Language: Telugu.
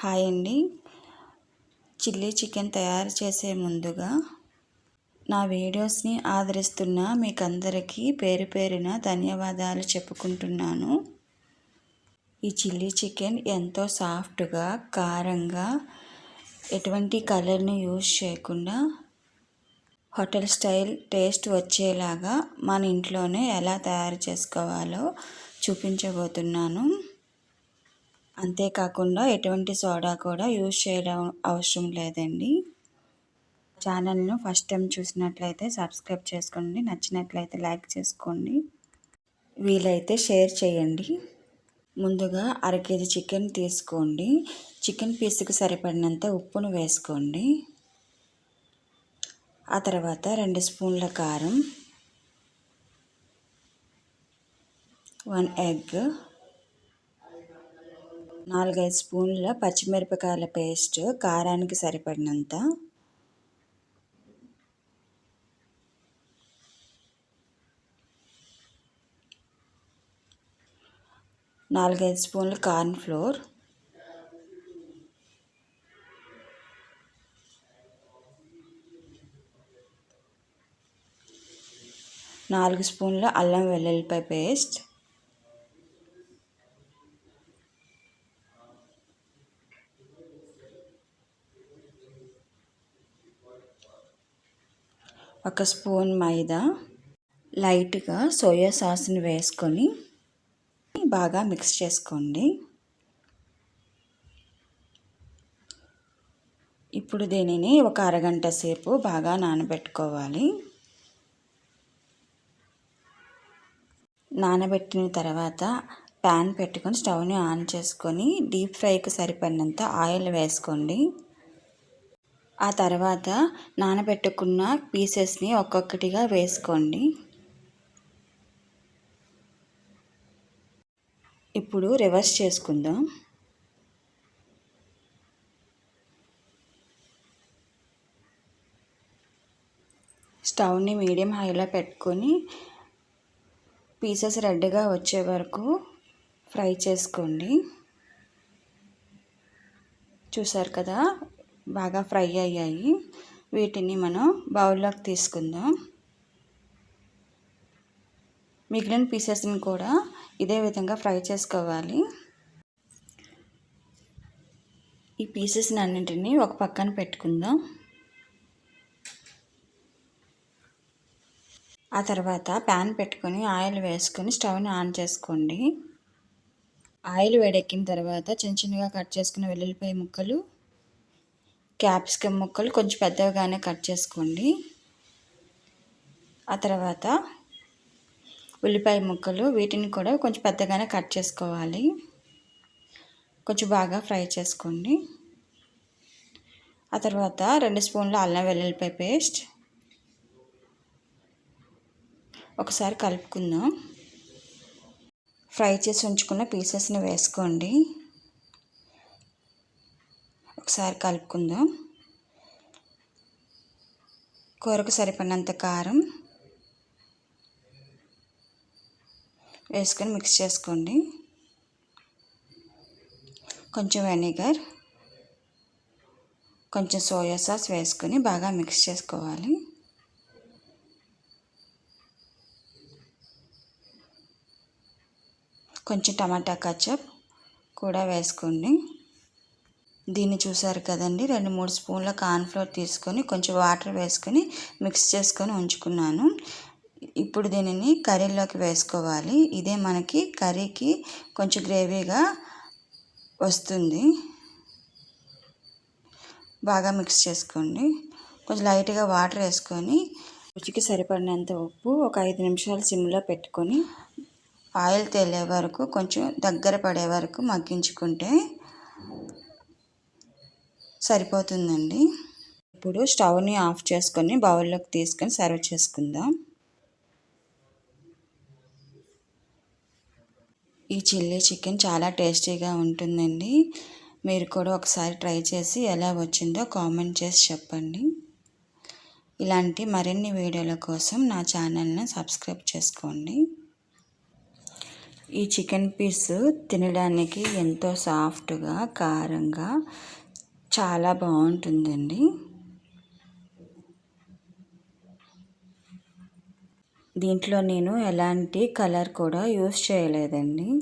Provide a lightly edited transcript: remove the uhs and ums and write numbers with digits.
హాయ్ అండి. చిల్లీ చికెన్ తయారు చేసే ముందుగా నా వీడియోస్ని ఆదరిస్తున్న మీకందరికీ పేరు పేరున ధన్యవాదాలు చెప్పుకుంటున్నాను. ఈ చిల్లీ చికెన్ ఎంతో సాఫ్ట్గా, కారంగా, ఎటువంటి కలర్ని యూజ్ చేయకుండా హోటల్ స్టైల్ టేస్ట్ వచ్చేలాగా మన ఇంట్లోనే ఎలా తయారు చేసుకోవాలో చూపించబోతున్నాను. అంతేకాకుండా ఎటువంటి సోడా కూడా యూజ్ చేయడం అవసరం లేదండి. ఛానల్ను ఫస్ట్ టైం చూసినట్లయితే సబ్స్క్రైబ్ చేసుకోండి, నచ్చినట్లయితే లైక్ చేసుకోండి, వీలైతే షేర్ చేయండి. ముందుగా 1/2 కేజీ చికెన్ తీసుకోండి. చికెన్ పీస్కి సరిపడినంత ఉప్పును వేసుకోండి. ఆ తర్వాత 2 స్పూన్ల కారం, 1 ఎగ్, 4-5 స్పూన్ల పచ్చిమిరపకాయల పేస్ట్ కారానికి సరిపడినంత, నాలుగైదు స్పూన్ల కార్న్ ఫ్లోర్, నాలుగు స్పూన్ల అల్లం వెల్లుల్లిపాయ పేస్ట్, 1 స్పూన్ మైదా, లైట్గా సోయా సాస్ని వేసుకొని బాగా మిక్స్ చేసుకోండి. ఇప్పుడు దీనిని ఒక అరగంట సేపు బాగా నానబెట్టుకోవాలి. నానబెట్టిన తర్వాత ప్యాన్ పెట్టుకొని స్టవ్ని ఆన్ చేసుకొని డీప్ ఫ్రైకి సరిపడినంత ఆయిల్ వేసుకోండి. ఆ తర్వాత నానబెట్టుకున్న పీసెస్ని ఒక్కొక్కటిగా వేసుకోండి. ఇప్పుడు రివర్స్ చేసుకుందాం. స్టవ్ని మీడియం హైలో పెట్టుకొని పీసెస్ రెడ్గా వచ్చే వరకు ఫ్రై చేసుకోండి. చూసారు కదా, బాగా ఫ్రై అయ్యాయి. వీటిని మనం బౌల్లోకి తీసుకుందాం. మిగిలిన పీసెస్ని కూడా ఇదే విధంగా ఫ్రై చేసుకోవాలి. ఈ పీసెస్ని అన్నింటినీ ఒక పక్కన పెట్టుకుందాం. ఆ తర్వాత ప్యాన్ పెట్టుకొని ఆయిల్ వేసుకొని స్టవ్ని ఆన్ చేసుకోండి. ఆయిల్ వేడెక్కిన తర్వాత చిన్న చిన్నగా కట్ చేసుకున్న వెల్లుల్లిపాయ ముక్కలు, క్యాప్సికమ్ ముక్కలు కొంచెం పెద్దగానే కట్ చేసుకోండి. ఆ తర్వాత ఉల్లిపాయ ముక్కలు, వీటిని కూడా కొంచెం పెద్దగానే కట్ చేసుకోవాలి. కొంచెం బాగా ఫ్రై చేసుకోండి. ఆ తర్వాత 2 స్పూన్ల అల్లం వెల్లుల్లిపాయ పేస్ట్ ఒకసారి కలుపుకుందాం. ఫ్రై చేసి ఉంచుకున్న పీసెస్ని వేసుకోండి. ఒకసారి కలుపుకుందాం. కూరకు సరిపడినంత కారం వేసుకొని మిక్స్ చేసుకోండి. కొంచెం వెనిగర్, కొంచెం సోయా సాస్ వేసుకొని బాగా మిక్స్ చేసుకోవాలి. కొంచెం టమాటా కచప్ కూడా వేసుకోండి. దీన్ని చూసారు కదండి, 2-3 స్పూన్ల కార్న్ఫ్లోర్ తీసుకొని కొంచెం వాటర్ వేసుకొని మిక్స్ చేసుకొని ఉంచుకున్నాను. ఇప్పుడు దీనిని కర్రీలోకి వేసుకోవాలి. ఇదే మనకి కర్రీకి కొంచెం గ్రేవీగా వస్తుంది. బాగా మిక్స్ చేసుకోండి. కొంచెం లైట్గా వాటర్ వేసుకొని రుచికి సరిపడినంత ఉప్పు, ఒక 5 నిమిషాలు సిమ్లో పెట్టుకొని ఆయిల్ తేలే వరకు కొంచెం దగ్గర పడే వరకు మగ్గించుకుంటే సరిపోతుందండి. ఇప్పుడు స్టవ్ని ఆఫ్ చేసుకొని బౌల్లోకి తీసుకొని సర్వ్ చేసుకుందాం. ఈ చిల్లీ చికెన్ చాలా టేస్టీగా ఉంటుందండి. మీరు కూడా ఒకసారి ట్రై చేసి ఎలా వచ్చిందో కామెంట్ చేసి చెప్పండి. ఇలాంటి మరిన్ని వీడియోల కోసం నా ఛానల్ని సబ్స్క్రైబ్ చేసుకోండి. ఈ చికెన్ పీస్ తినడానికి ఎంతో సాఫ్ట్గా కారంగా చాలా బాగుంటుందండి. దీంట్లో నేను ఎలాంటి కలర్ కూడా యూస్ చేయలేదండి.